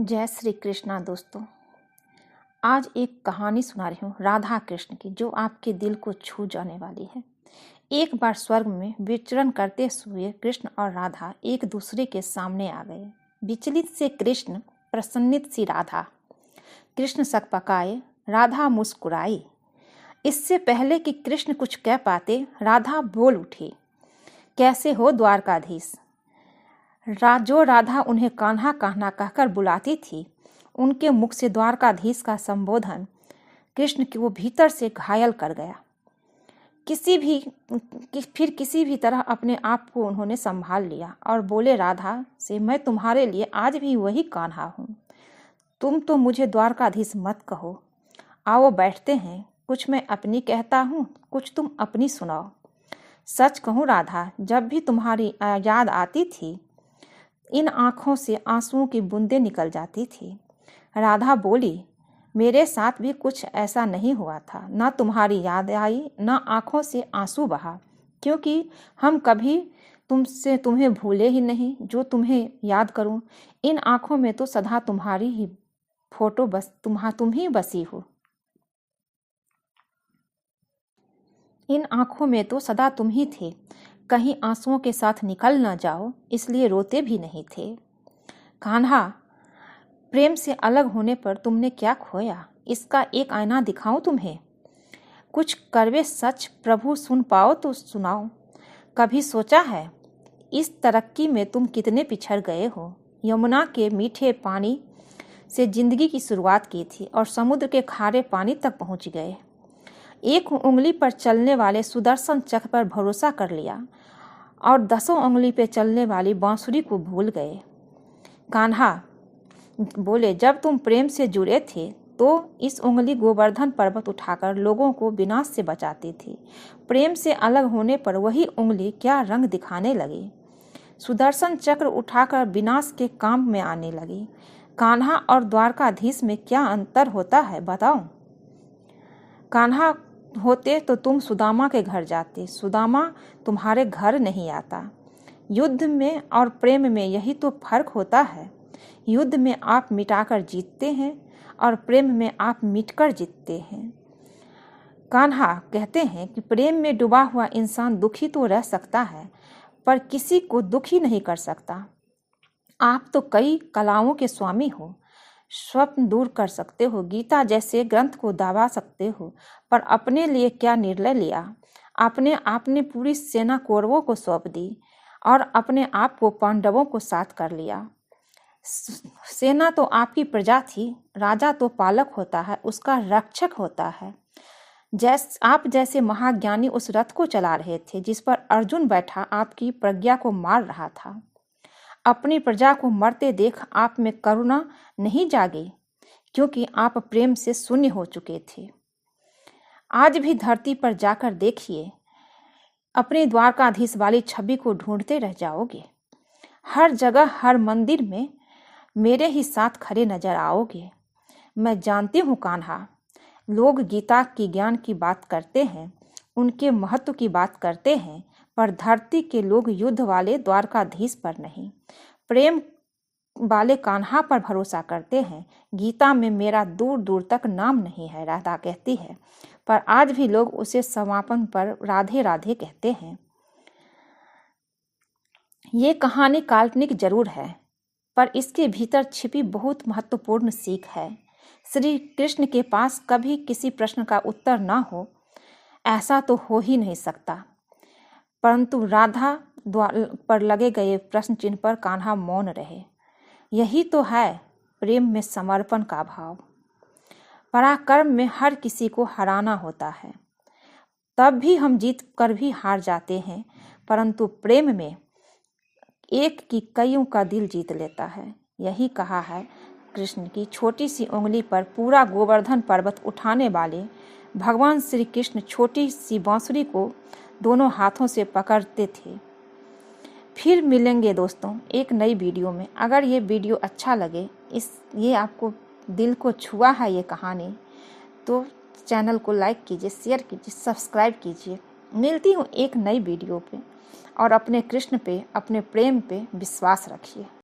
जय श्री कृष्णा दोस्तों। आज एक कहानी सुना रही हूँ राधा कृष्ण की, जो आपके दिल को छू जाने वाली है। एक बार स्वर्ग में विचरण करते हुए कृष्ण और राधा एक दूसरे के सामने आ गए। विचलित से कृष्ण, प्रसन्नित सी राधा। कृष्ण सकपकाए, राधा मुस्कुराई। इससे पहले कि कृष्ण कुछ कह पाते, राधा बोल उठी, कैसे हो द्वारकाधीश। जो राधा उन्हें कान्हा कान्हा कहकर बुलाती थी, उनके मुख से द्वारकाधीश का संबोधन कृष्ण को भीतर से घायल कर गया। फिर किसी भी तरह अपने आप को उन्होंने संभाल लिया और बोले राधा से, मैं तुम्हारे लिए आज भी वही कान्हा हूँ। तुम तो मुझे द्वारकाधीश मत कहो। आओ बैठते हैं, कुछ मैं अपनी कहता हूँ, कुछ तुम अपनी सुनाओ। सच कहूँ राधा, जब भी तुम्हारी याद आती थी, इन आँखों से आंसुओं की बूंदें निकल जाती थी। राधा बोली, मेरे साथ भी कुछ ऐसा नहीं हुआ था। ना तुम्हारी याद आई, ना आँखों से आंसू बहा, क्योंकि हम कभी तुम्हें भूले ही नहीं। जो तुम्हें याद करूं, इन आँखों में तो सदा तुम्हारी ही फोटो तुम ही बसी हो। इन आँखों में तो सदा तुम ही थे, कहीं आंसुओं के साथ निकल न जाओ, इसलिए रोते भी नहीं थे। कान्हा, प्रेम से अलग होने पर तुमने क्या खोया, इसका एक आईना दिखाऊं तुम्हें। कुछ कड़वे सच प्रभु सुन पाओ तो सुनाओ। कभी सोचा है इस तरक्की में तुम कितने पिछड़ गए हो। यमुना के मीठे पानी से जिंदगी की शुरुआत की थी और समुद्र के खारे पानी तक पहुंच गए। एक उंगली पर चलने वाले सुदर्शन चक्र पर भरोसा कर लिया और 10 उंगली पे चलने वाली बांसुरी को भूल गए। कान्हा बोले, जब तुम प्रेम से जुड़े थे तो इस उंगली गोवर्धन पर्वत उठाकर लोगों को विनाश से बचाती थी। प्रेम से अलग होने पर वही उंगली क्या रंग दिखाने लगी। सुदर्शन चक्र उठाकर विनाश के काम में आने लगी। कान्हा और द्वारकाधीश में क्या अंतर होता है बताओ। कान्हा होते तो तुम सुदामा के घर जाते, सुदामा तुम्हारे घर नहीं आता। युद्ध में और प्रेम में यही तो फर्क होता है। युद्ध में आप मिटाकर जीतते हैं और प्रेम में आप मिटकर जीतते हैं। कान्हा कहते हैं कि प्रेम में डूबा हुआ इंसान दुखी तो रह सकता है, पर किसी को दुखी नहीं कर सकता। आप तो कई कलाओं के स्वामी हो, स्वप्न दूर कर सकते हो, गीता जैसे ग्रंथ को दबा सकते हो, पर अपने लिए क्या निर्णय लिया। आपने पूरी सेना कौरवों को सौंप दी और अपने आप को पांडवों को साथ कर लिया। सेना तो आपकी प्रजा थी, राजा तो पालक होता है, उसका रक्षक होता है। आप जैसे महाज्ञानी उस रथ को चला रहे थे जिस पर अर्जुन बैठा आपकी प्रज्ञा को मार रहा था। अपनी प्रजा को मरते देख आप में करुणा नहीं जागी, क्योंकि आप प्रेम से शून्य हो चुके थे। आज भी धरती पर जाकर देखिए, अपने द्वारकाधीश वाली छवि को ढूंढते रह जाओगे। हर जगह, हर मंदिर में मेरे ही साथ खड़े नजर आओगे। मैं जानती हूँ कान्हा, लोग गीता की ज्ञान की बात करते हैं, उनके महत्व की बात करते हैं, पर धरती के लोग युद्ध वाले द्वारकाधीश पर नहीं, प्रेम वाले कान्हा पर भरोसा करते हैं। गीता में मेरा दूर दूर तक नाम नहीं है, राधा कहती है, पर आज भी लोग उसे समापन पर राधे राधे कहते हैं। ये कहानी काल्पनिक जरूर है, पर इसके भीतर छिपी बहुत महत्वपूर्ण सीख है। श्री कृष्ण के पास कभी किसी प्रश्न का उत्तर ना हो, ऐसा तो हो ही नहीं सकता, परंतु राधा पर लगे गए प्रश्न चिन्ह पर कान्हा मौन रहे। यही तो है प्रेम में समर्पण का भाव। पराक्रम में हर किसी को हराना होता है, तब भी हम जीत कर भी हार जाते हैं, परंतु प्रेम में एक की कईयों का दिल जीत लेता है। यही कहा है कृष्ण की छोटी सी उंगली पर पूरा गोवर्धन पर्वत उठाने वाले भगवान श्री कृष्ण छोटी सी बांसुरी को दोनों हाथों से पकड़ते थे। फिर मिलेंगे दोस्तों एक नई वीडियो में। अगर ये वीडियो अच्छा लगे, ये आपको दिल को छुआ है ये कहानी, तो चैनल को लाइक कीजिए, शेयर कीजिए, सब्सक्राइब कीजिए। मिलती हूँ एक नई वीडियो पे, और अपने कृष्ण पे, अपने प्रेम पे विश्वास रखिए।